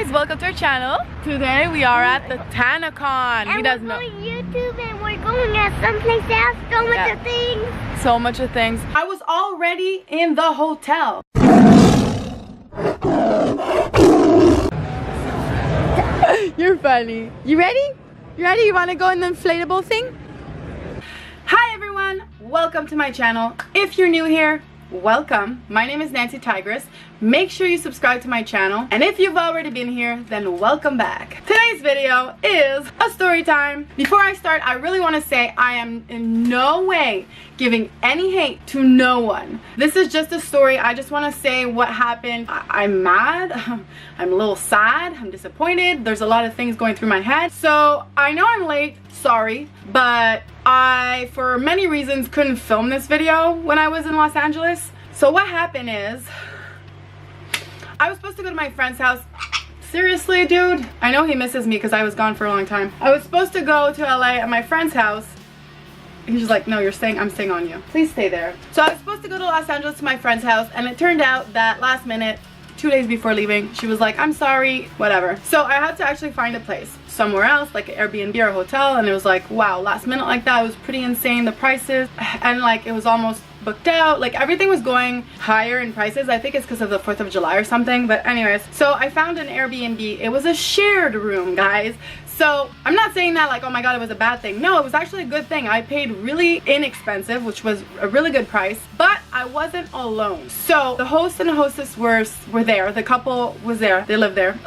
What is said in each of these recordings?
guys, welcome to our channel. Today we are at the TANACON. And we're going YouTube and we're going at someplace else. So much of things. So much of things. I was already in the hotel. You're funny. You ready? You ready? You want to go in the inflatable thing? Hi everyone, welcome to my channel. If you're new here, welcome. My name is Nancy Tigress. Make sure you subscribe to my channel, and if you've already been here, then welcome back. Today's video is a story time. Before I start, I really want to say I am in no way giving any hate to no one. This is just a story. I just want to say what happened. I'm mad, I'm a little sad, I'm disappointed. There's a lot of things going through my head. So I know I'm late, sorry, but I, for many reasons, couldn't film this video when I was in Los Angeles. So what happened is, I was supposed to go to my friend's house. Seriously, dude? I know he misses me because I was gone for a long time. I was supposed to go to LA at my friend's house. He's just like, no, you're staying, I'm staying on you. Please stay there. So I was supposed to go to Los Angeles to my friend's house, and it turned out that last minute, 2 days before leaving, she was like, I'm sorry, whatever. So I had to actually find a place somewhere else, like an Airbnb or a hotel, and it was like, wow, last minute like that, it was pretty insane, the prices, and like it was almost booked out, like everything was going higher in prices. I think it's because of the 4th of July or something, but anyways, so I found an Airbnb. It was a shared room, guys. So I'm not saying that like, oh my god, it was a bad thing. No, it was actually a good thing. I paid really inexpensive, which was a really good price, but I wasn't alone. So the host and the hostess were there. The couple was there. They lived there.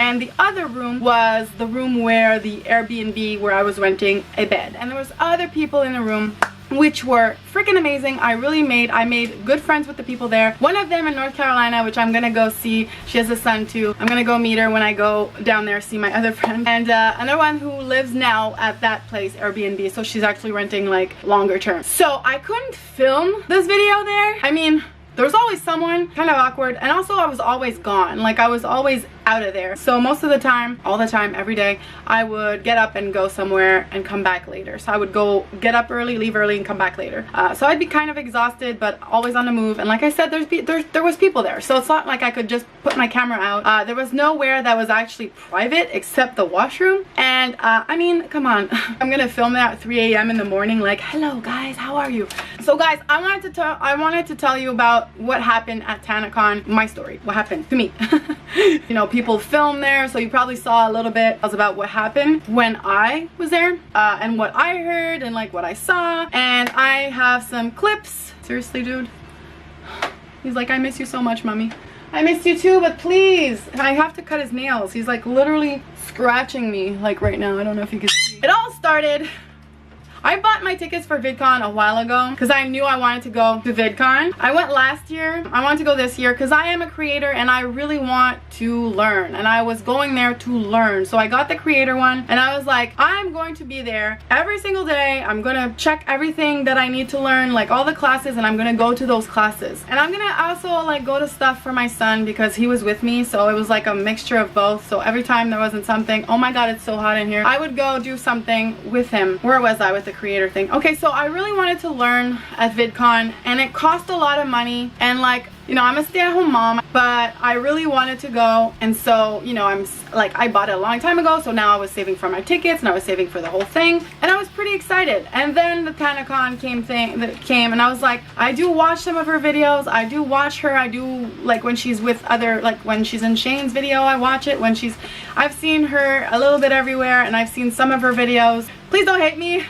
And the other room was the room where the Airbnb where I was renting a bed. And there was other people in the room, which were freaking amazing. I made good friends with the people there. One of them in North Carolina, which I'm gonna go see. She has a son too. I'm gonna go meet her when I go down there, see my other friend. And another one who lives now at that place, Airbnb, so she's actually renting like longer term. So I couldn't film this video there. I mean, there was always someone, kind of awkward, and also I was always gone. Like I was always out of there. So most of the time, all the time, every day, I would get up and go somewhere and come back later. So I would go get up early, leave early, and come back later. So I'd be kind of exhausted, but always on the move. And like I said, there was people there. So it's not like I could just put my camera out. There was nowhere that was actually private except the washroom. And I mean, come on. I'm gonna film that at 3 a.m. in the morning, like, hello guys, how are you? So guys, I wanted to tell you about what happened at TANACON, my story, what happened to me. You know, people film there, so you probably saw a little bit about what happened when I was there, and what I heard and like what I saw. And I have some clips. Seriously, dude. He's like, I miss you so much, mommy. I miss you too, but please, I have to cut his nails. He's like literally scratching me like right now. I don't know if you can see. It all started, I bought my tickets for VidCon a while ago because I knew I wanted to go to VidCon. I went last year. I want to go this year because I am a creator and I really want to learn. And I was going there to learn. So I got the creator one and I was like, I'm going to be there every single day. I'm going to check everything that I need to learn, like all the classes, and I'm going to go to those classes. And I'm going to also like go to stuff for my son because he was with me. So it was like a mixture of both. So every time there wasn't something, oh my god, it's so hot in here, I would go do something with him. Where was I with the creator thing? Okay, so I really wanted to learn at VidCon and it cost a lot of money, and like, you know, I'm a stay-at-home mom, but I really wanted to go. And so, you know, I bought it a long time ago, so now I was saving for my tickets and I was saving for the whole thing, and I was pretty excited. And then the TANACON came and I was like, I do watch some of her videos, I do watch her, I do like when she's with other, like when she's in Shane's video, I watch it. When I've seen her a little bit everywhere, and I've seen some of her videos. Please don't hate me.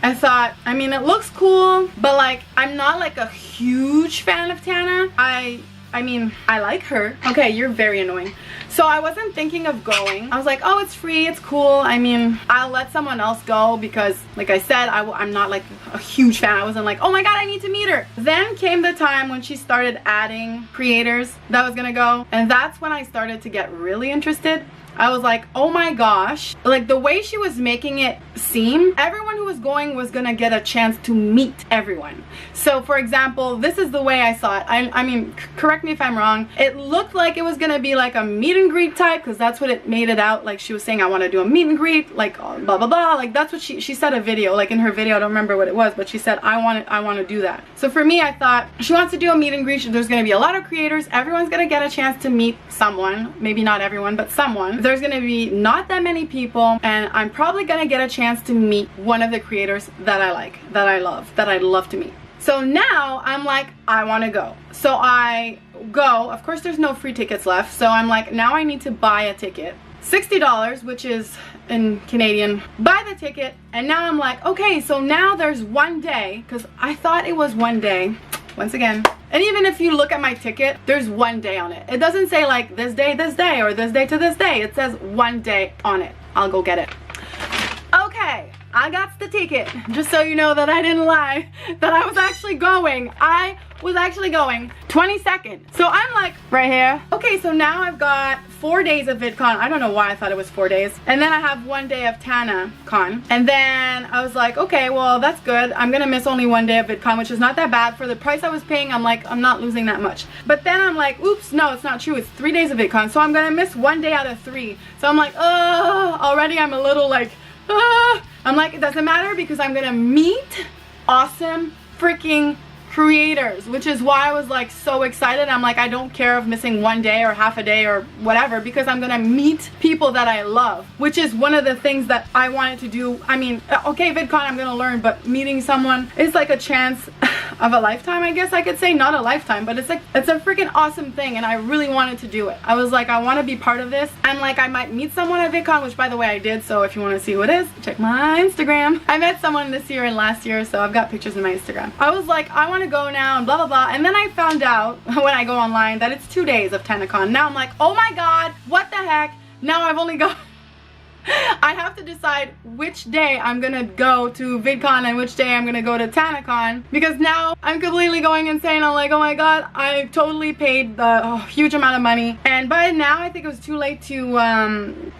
I thought, I mean, it looks cool, but like, I'm not like a huge fan of Tana. I mean, I like her. Okay, you're very annoying. So I wasn't thinking of going. I was like, oh, it's free, it's cool. I mean, I'll let someone else go because, like I said, I'm not like a huge fan. I wasn't like, oh my god, I need to meet her. Then came the time when she started adding creators that was gonna go, and that's when I started to get really interested. I was like, oh my gosh, like the way she was making it seem, everyone who was going was gonna get a chance to meet everyone. So for example, this is the way I saw it. I mean, correct correct me if I'm wrong. It looked like it was gonna be like a meet and greet type, because that's what it made it out. Like she was saying, I want to do a meet and greet, like blah blah blah. Like that's what she said a video, like in her video. I don't remember what it was, but she said I want to do that. So for me, I thought she wants to do a meet and greet. There's gonna be a lot of creators. Everyone's gonna get a chance to meet someone. Maybe not everyone, but someone. There's gonna be not that many people, and I'm probably gonna get a chance to meet one of the creators that I like, that I love, that I'd love to meet. So now I'm like, I want to go. So I go. Of course there's no free tickets left, so I'm like, now I need to buy a ticket. $60, which is in Canadian. Buy the ticket, and now I'm like, okay, so now there's one day, because I thought it was one day, once again. And even if you look at my ticket, there's one day on it. It doesn't say like this day, or this day to this day. It says one day on it. I'll go get it. Okay, I got the ticket. Just so you know that I didn't lie, that I was actually going. I was actually going 22nd. So I'm like, right here. Okay, so now I've got 4 days of VidCon. I don't know why I thought it was 4 days. And then I have 1 day of TanaCon. And then I was like, okay, well, that's good. I'm gonna miss only 1 day of VidCon, which is not that bad. For the price I was paying, I'm like, I'm not losing that much. But then I'm like, oops, no, it's not true. It's 3 days of VidCon. So I'm gonna miss 1 day out of 3. So I'm like, oh, already I'm a little like, I'm like, it doesn't matter, because I'm gonna meet awesome freaking creators, which is why I was like so excited. I'm like, I don't care of missing 1 day or half a day or whatever, because I'm gonna meet people that I love, which is one of the things that I wanted to do. I mean, okay, VidCon I'm gonna learn, but meeting someone is like a chance of a lifetime, I guess I could say. Not a lifetime, but it's like, it's a freaking awesome thing, and I really wanted to do it. I was like, I want to be part of this, and like I might meet someone at VidCon, which by the way I did, so if you want to see who it is, check my Instagram. I met someone this year and last year, so I've got pictures in my Instagram. I was like, I want to go now and blah blah blah, and then I found out when I go online that it's 2 days of TanaCon. Now I'm like, oh my god, what the heck. Now I've only got I have to decide which day I'm gonna go to VidCon and which day I'm gonna go to TanaCon, because now I'm completely going insane. I'm like, oh my god, I totally paid the huge amount of money, and by now I think it was too late to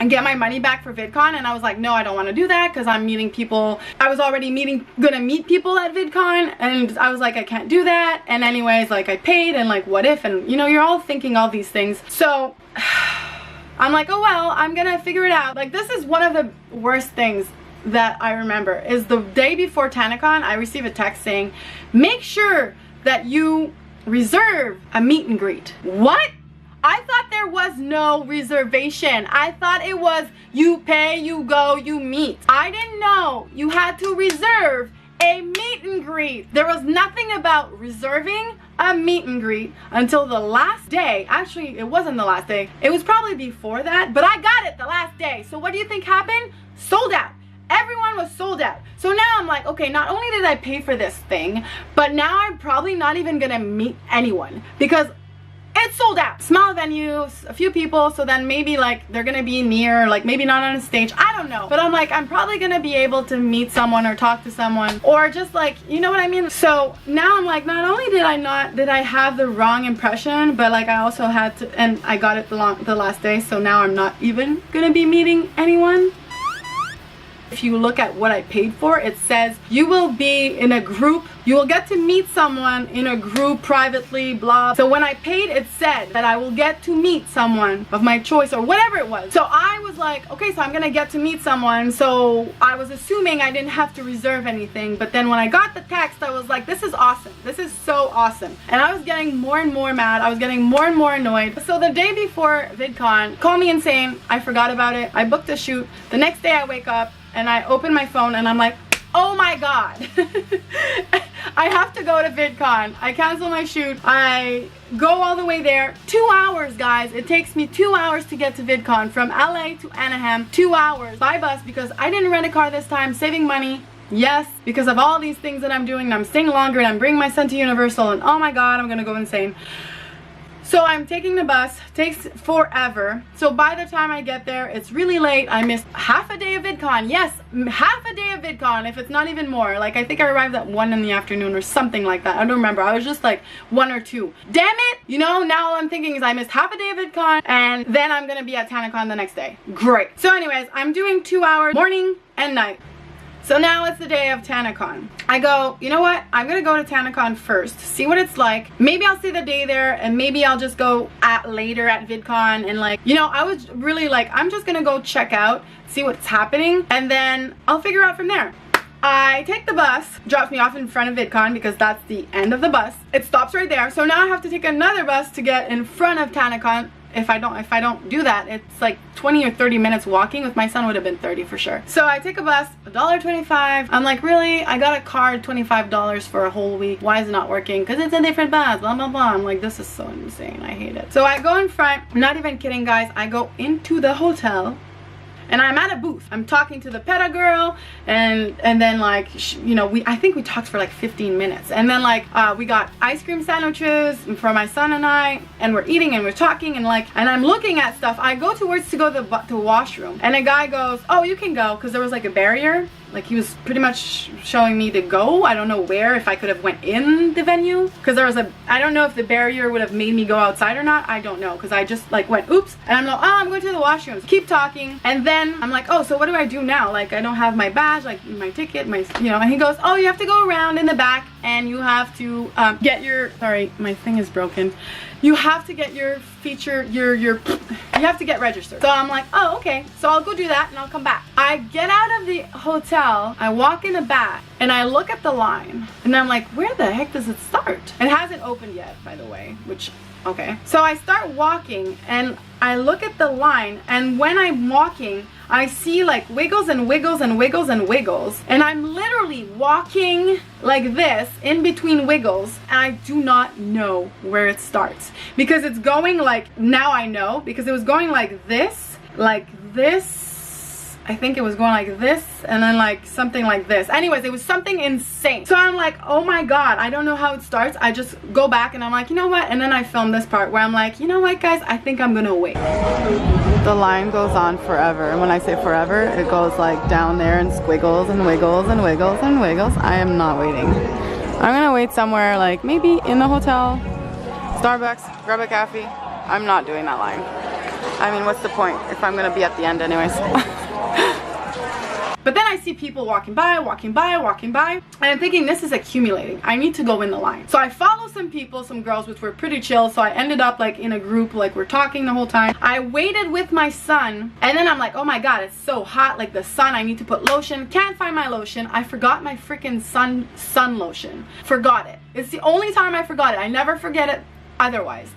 get my money back for VidCon, and I was like, no, I don't want to do that, because I'm meeting people. I was already gonna meet people at VidCon, and I was like, I can't do that. And anyways, like I paid, and like what if, and you know, you're all thinking all these things. So I'm like, oh well, I'm gonna figure it out. Like, this is one of the worst things that I remember, is the day before TanaCon, I received a text saying, make sure that you reserve a meet and greet. What? I thought there was no reservation. I thought it was you pay, you go, you meet. I didn't know you had to reserve a meet and greet. There was nothing about reserving a meet and greet until the last day. Actually, it wasn't the last day. It was probably before that, but I got it the last day. So what do you think happened? Sold out. Everyone was sold out. So now I'm like, okay, not only did I pay for this thing, but now I'm probably not even gonna meet anyone, because it's sold out. Small venues, a few people, so then maybe like they're gonna be near, like maybe not on a stage, I don't know. But I'm like, I'm probably gonna be able to meet someone or talk to someone, or just like, you know what I mean? So now I'm like, not only did I have the wrong impression, but like I also had to, and I got it the last day, so now I'm not even gonna be meeting anyone. If you look at what I paid for, it says you will be in a group, you will get to meet someone in a group privately, blah. So when I paid, it said that I will get to meet someone of my choice or whatever it was. So I was like, okay, so I'm gonna get to meet someone. So I was assuming I didn't have to reserve anything, but then when I got the text, I was like, this is awesome. This is so awesome. And I was getting more and more mad. I was getting more and more annoyed. So the day before VidCon, call me insane, I forgot about it. I booked a shoot. The next day I wake up and I open my phone and I'm like, oh my god. I have to go to VidCon. I cancel my shoot. I go all the way there. 2 hours, guys. It takes me 2 hours to get to VidCon from LA to Anaheim. 2 hours by bus, because I didn't rent a car this time, saving money. Yes, because of all these things that I'm doing, and I'm staying longer, and I'm bringing my son to Universal, and oh my god, I'm gonna go insane. So I'm taking the bus, takes forever. So by the time I get there, it's really late. I missed half a day of VidCon. Yes, half a day of VidCon, if it's not even more. Like, I think I arrived at 1 in the afternoon or something like that. I don't remember. I was just like 1 or 2. Damn it! You know, now all I'm thinking is I missed half a day of VidCon, and then I'm gonna be at TanaCon the next day. Great. So anyways, I'm doing 2 hours morning and night. So now it's the day of TANACON. I go, you know what? I'm gonna go to TANACON first, see what it's like. Maybe I'll stay the day there, and maybe I'll just go later at vidcon, and like, you know, I was really like, I'm just gonna go check out, see what's happening, and then I'll figure out from there. I take the bus, drops me off in front of vidcon because that's the end of the bus. It stops right there, so now I have to take another bus to get in front of TANACON. If I don't do that, it's like 20 or 30 minutes walking. With my son would have been 30 for sure. So I take a bus, $1.25. I'm like, really? I got a card, $25 for a whole week. Why is it not working? Because it's a different bus, blah, blah, blah. I'm like, this is so insane. I hate it. So I go in front. I'm not even kidding, guys. I go into the hotel. And I'm at a booth. I'm talking to the PETA girl, and then like, you know, I think we talked for like 15 minutes. And then like, we got ice cream sandwiches for my son and I, and we're eating and we're talking, and like, and I'm looking at stuff. I go towards to go to the washroom, and a guy goes, oh, you can go, because there was like a barrier. Like, he was pretty much showing me to go. I don't know where, if I could have went in the venue, because there was I don't know if the barrier would have made me go outside or not. I don't know, because I just like went oops, and I'm like, oh, I'm going to the washroom. Keep talking, and then I'm like, oh, so what do I do now? Like, I don't have my badge, like my ticket, my, you know. And he goes, oh, you have to go around in the back, and you have to get your, sorry, my thing is broken. You have to get your feature, you have to get registered. So I'm like, oh, okay. So I'll go do that and I'll come back. I get out of the hotel, I walk in the back, and I look at the line, and I'm like, where the heck does it start? It hasn't opened yet, by the way, which, okay. So I start walking, and I look at the line, and when I'm walking, I see like wiggles and wiggles and wiggles and wiggles, and I'm literally walking like this in between wiggles, and I do not know where it starts, because it's going like, now I know, because it was going like this, I think it was going like this, and then like something like this. Anyways, it was something insane. So I'm like, oh my god, I don't know how it starts. I just go back and I'm like, you know what? And then I film this part where I'm like, you know what, guys, I think I'm gonna wait. The line goes on forever, and when I say forever, it goes like down there and squiggles and wiggles and wiggles and wiggles. I am not waiting. I'm gonna wait somewhere, like maybe in the hotel, Starbucks, grab a coffee. I'm not doing that line. I mean, what's the point if I'm gonna be at the end anyways? But then I see people walking by, and I'm thinking, this is accumulating. I need to go in the line. So I follow some people, some girls, which were pretty chill. So I ended up like in a group, like we're talking the whole time. I waited with my son, and then I'm like, oh my god, it's so hot, like the sun, I need to put lotion. Can't find my lotion. I forgot my freaking sun lotion. Forgot it. It's the only time I forgot it. I never forget it otherwise.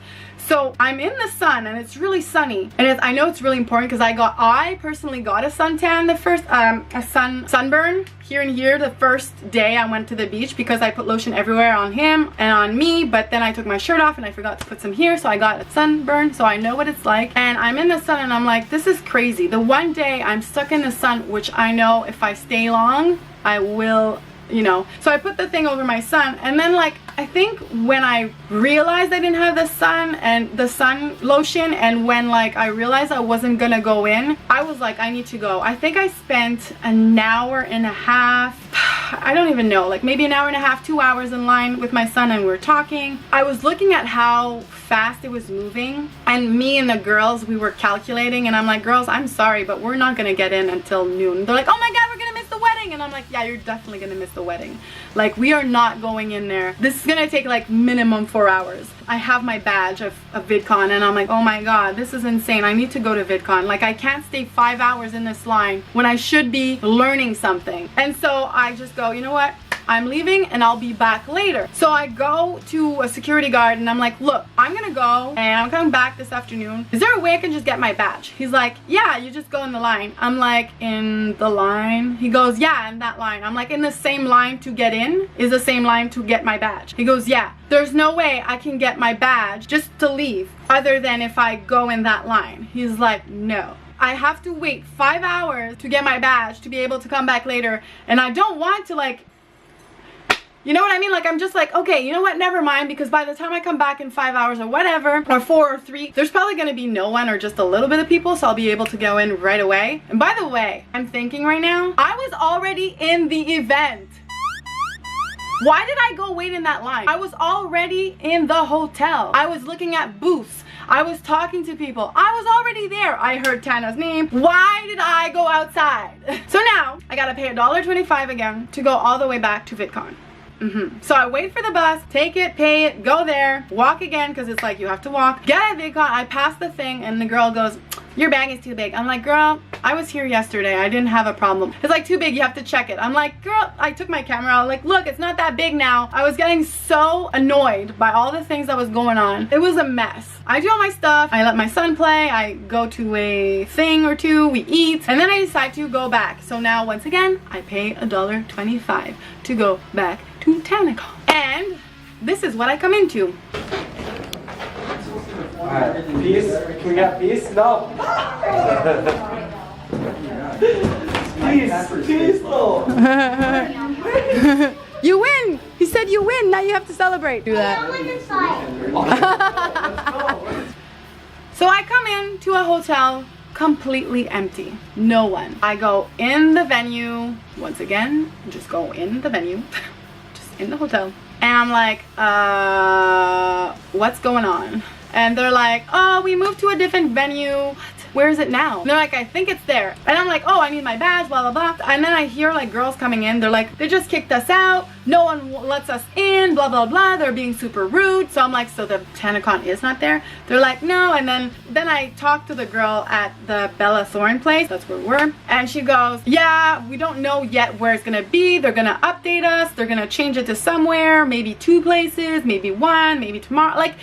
So I'm in the sun, and it's really sunny, and I know it's really important because I personally got a suntan the first sunburn here and here the first day I went to the beach, because I put lotion everywhere on him and on me, but then I took my shirt off and I forgot to put some here, so I got a sunburn, so I know what it's like. And I'm in the sun, and I'm like, this is crazy. The one day I'm stuck in the sun, which I know if I stay long I will, you know. So I put the thing over my son, and then like, I think when I realized I didn't have the sun lotion, and when like I realized I wasn't gonna go in, I was like, I need to go. I think I spent an hour and a half, I don't even know, like maybe an hour and a half, 2 hours in line with my son, and we were talking. I was looking at how fast it was moving, and me and the girls, we were calculating, and I'm like, girls, I'm sorry, but we're not gonna get in until noon. They're like, oh my god, we're gonna miss the wedding. And I'm like, yeah, you're definitely gonna miss the wedding. Like, we are not going in there. This is gonna take like minimum 4 hours. I have my badge of vidcon, and I'm like, oh my god, this is insane. I need to go to vidcon. Like, I can't stay 5 hours in this line when I should be learning something. And so I just go, you know what, I'm leaving and I'll be back later. So I go to a security guard, and I'm like, look, I'm gonna go and I'm coming back this afternoon. Is there a way I can just get my badge? He's like, yeah, you just go in the line. I'm like, in the line? He goes, yeah, in that line. I'm like, in the same line to get in is the same line to get my badge. He goes, yeah, there's no way I can get my badge just to leave other than if I go in that line. He's like, no, I have to wait 5 hours to get my badge to be able to come back later, and I don't want to, like, you know what I mean? Like, I'm just like, okay, you know what, never mind, because by the time I come back in 5 hours or whatever, or 4 or 3, there's probably gonna be no one or just a little bit of people, so I'll be able to go in right away. And by the way, I'm thinking right now, I was already in the event. Why did I go wait in that line? I was already in the hotel. I was looking at booths. I was talking to people. I was already there. I heard Tana's name. Why did I go outside? So now I gotta pay $1.25 again to go all the way back to VidCon. So I wait for the bus, take it, pay it, go there, walk again because it's like you have to walk. Get at VidCon, I pass the thing and the girl goes, your bag is too big. I'm like, girl, I was here yesterday. I didn't have a problem. It's like too big, you have to check it. I'm like, girl, I took my camera out, like, look, it's not that big now. I was getting so annoyed by all the things that was going on. It was a mess. I do all my stuff, I let my son play, I go to a thing or two, we eat, and then I decide to go back. So now, once again, I pay $1.25 to go back to TANACON. And this is what I come into. Alright, peace? Can we get peace? No! Peace though! You win! He said you win, now you have to celebrate. Do that. So I come in to a hotel completely empty. No one. I go in the venue, once again, just go in the venue, just in the hotel. And I'm like, what's going on? And they're like, oh, we moved to a different venue. What? Where is it now? And they're like, I think it's there. And I'm like, oh, I need my badge, blah, blah, blah. And then I hear like girls coming in. They're like, they just kicked us out. No one lets us in, blah, blah, blah. They're being super rude. So I'm like, so the TANACON is not there? They're like, no. And then I talked to the girl at the Bella Thorne place. That's where we were. And she goes, yeah, we don't know yet where it's gonna be. They're gonna update us. They're gonna change it to somewhere, maybe 2 places, maybe 1, maybe tomorrow. Like,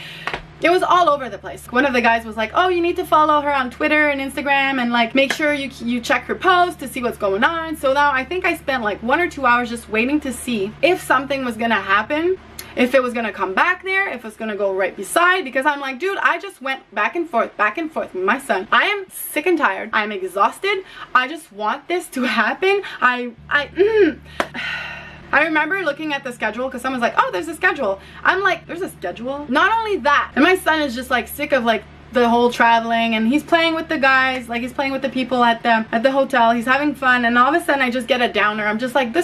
it was all over the place. One of the guys was like, oh, you need to follow her on Twitter and Instagram and like make sure you check her post to see what's going on. So now I think I spent like 1 or 2 hours just waiting to see if something was gonna happen, if it was gonna come back there, if it's gonna go right beside, because I'm like, dude, I just went back and forth with my son. I am sick and tired. I'm exhausted. I just want this to happen. I remember looking at the schedule because someone's like, oh, there's a schedule. I'm like, there's a schedule? Not only that, and my son is just like sick of like the whole traveling, and he's playing with the guys, like he's playing with the people at the hotel. He's having fun, and all of a sudden I just get a downer. I'm just like,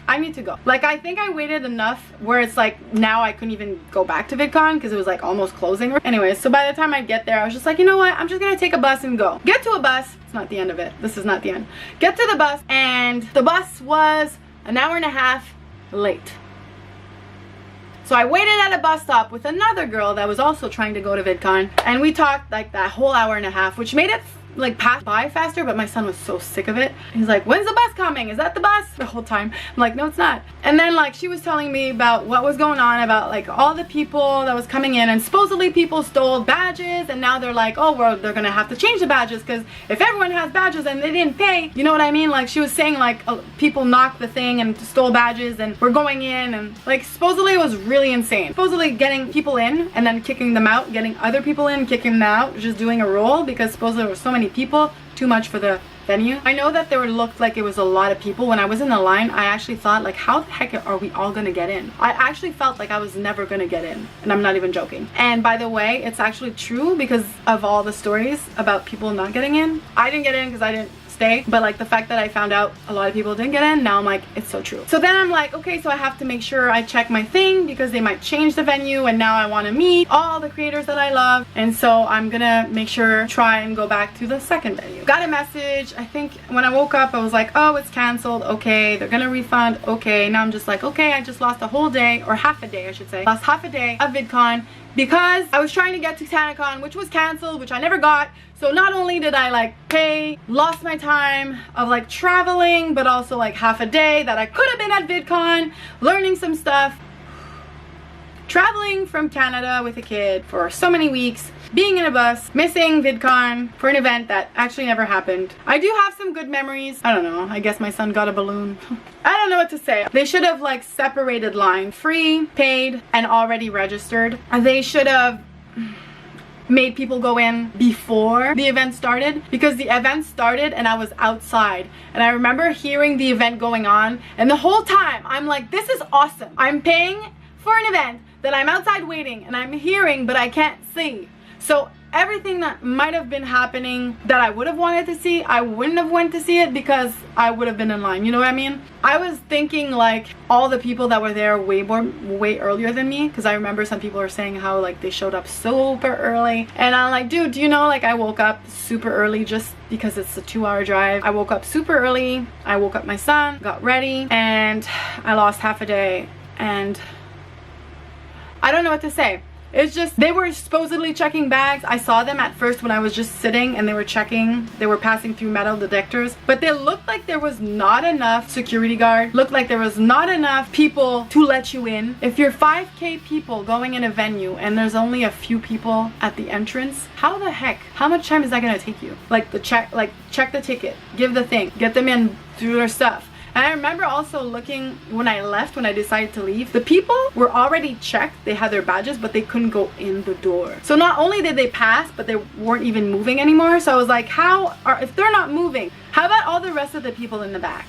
I need to go. Like, I think I waited enough where it's like now I couldn't even go back to VidCon because it was like almost closing. Anyways, so by the time I get there, I was just like, you know what? I'm just gonna take a bus and go. Get to a bus. It's not the end of it. This is not the end. Get to the bus, and the bus was an hour and a half late. So I waited at a bus stop with another girl that was also trying to go to VidCon, and we talked like that whole hour and a half, which made it like pass by faster, but my son was so sick of it. He's like, when's the bus coming? Is that the bus? The whole time I'm like, no, it's not. And then like she was telling me about what was going on, about like all the people that was coming in, and supposedly people stole badges, and now they're like, oh, well, they're gonna have to change the badges because if everyone has badges and they didn't pay, you know what I mean? Like she was saying like people knocked the thing and stole badges and we're going in, and like supposedly it was really insane. Supposedly getting people in and then kicking them out, getting other people in, kicking them out, just doing a roll because supposedly there were so many people, too much for the venue. I know that there looked like it was a lot of people. When I was in the line, I actually thought like, how the heck are we all gonna get in? I actually felt like I was never gonna get in, and I'm not even joking. And by the way, it's actually true because of all the stories about people not getting in. I didn't get in because I didn't stay, but like the fact that I found out a lot of people didn't get in, now I'm like, it's so true. So then I'm like, okay, so I have to make sure I check my thing because they might change the venue, and now I want to meet all the creators that I love, and so I'm gonna make sure, try and go back to the second venue. Got a message, I think when I woke up I was like, oh, it's canceled. Okay, they're gonna refund. Okay, now I'm just like, okay, I just lost a whole day, or half a day I should say, lost half a day of VidCon because I was trying to get to TANACON, which was canceled, which I never got. So not only did I like pay, lost my time of like traveling, but also like half a day that I could have been at VidCon learning some stuff. Traveling from Canada with a kid for so many weeks, being in a bus, missing VidCon for an event that actually never happened. I do have some good memories. I don't know, I guess my son got a balloon. I don't know what to say. They should have like separated line, free, paid, and already registered. They should have made people go in before the event started, because the event started and I was outside, and I remember hearing the event going on, and the whole time I'm like, this is awesome. I'm paying for an event that I'm outside waiting and I'm hearing but I can't see. So everything that might have been happening that I would have wanted to see, I wouldn't have went to see it because I would have been in line. You know what I mean? I was thinking like all the people that were there way earlier than me, because I remember some people are saying how like they showed up super early, and I'm like, dude, do you know, like I woke up super early just because it's a 2-hour drive. I woke up super early. I woke up my son, got ready, and I lost half a day, and I don't know what to say. It's just, they were supposedly checking bags. I saw them at first when I was just sitting and they were checking. They were passing through metal detectors. But they looked like there was not enough security guard. Looked like there was not enough people to let you in. If you're 5K people going in a venue and there's only a few people at the entrance, how the heck? How much time is that gonna take you? Like check the ticket, give the thing, get them in, do their stuff. And I remember also looking when I left, when I decided to leave, the people were already checked. They had their badges, but they couldn't go in the door. So not only did they pass, but they weren't even moving anymore. So I was like, if they're not moving, how about all the rest of the people in the back?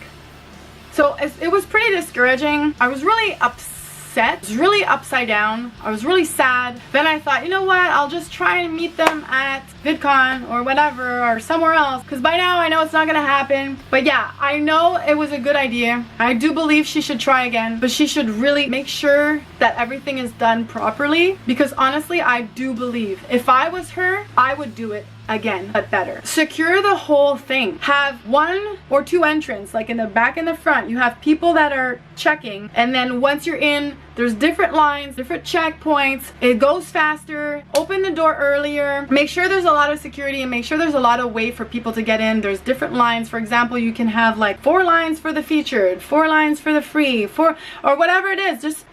So it was pretty discouraging. I was really upset. I was really upside down. I was really sad. Then I thought, you know what, I'll just try and meet them at VidCon or whatever, or somewhere else, because by now I know it's not gonna happen. But yeah, I know it was a good idea. I do believe she should try again, but she should really make sure that everything is done properly, because honestly, I do believe if I was her, I would do it again, but better. Secure the whole thing. Have 1 or 2 entrants, like in the back and the front. You have people that are checking, and then once you're in, there's different lines, different checkpoints. It goes faster. Open the door earlier. Make sure there's a lot of security, and make sure there's a lot of way for people to get in. There's different lines. For example, you can have like 4 lines for the featured, 4 lines for the free, 4 or whatever it is. Just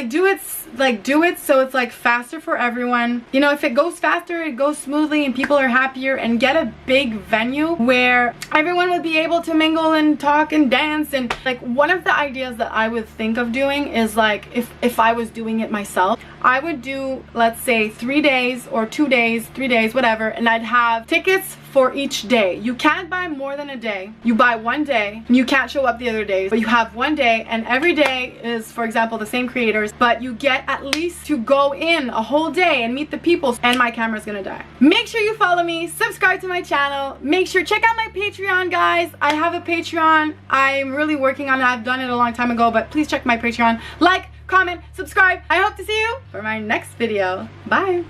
do it so it's like faster for everyone. You know, if it goes faster, it goes smoothly and people are happier, and get a big venue where everyone would be able to mingle and talk and dance. And like, one of the ideas that I would think of doing is like, if I was doing it myself, I would do, let's say 3 days or 2 days, 3 days, whatever, and I'd have tickets for each day. You can't buy more than a day. You buy 1 day and you can't show up the other days, but you have 1 day, and every day is, for example, the same creators, but you get at least to go in a whole day and meet the people, and my camera's gonna die. Make sure you follow me, subscribe to my channel, make sure check out my Patreon, guys. I have a Patreon. I'm really working on it. I've done it a long time ago, but please check my Patreon. Like, comment, subscribe. I hope to see you for my next video. Bye.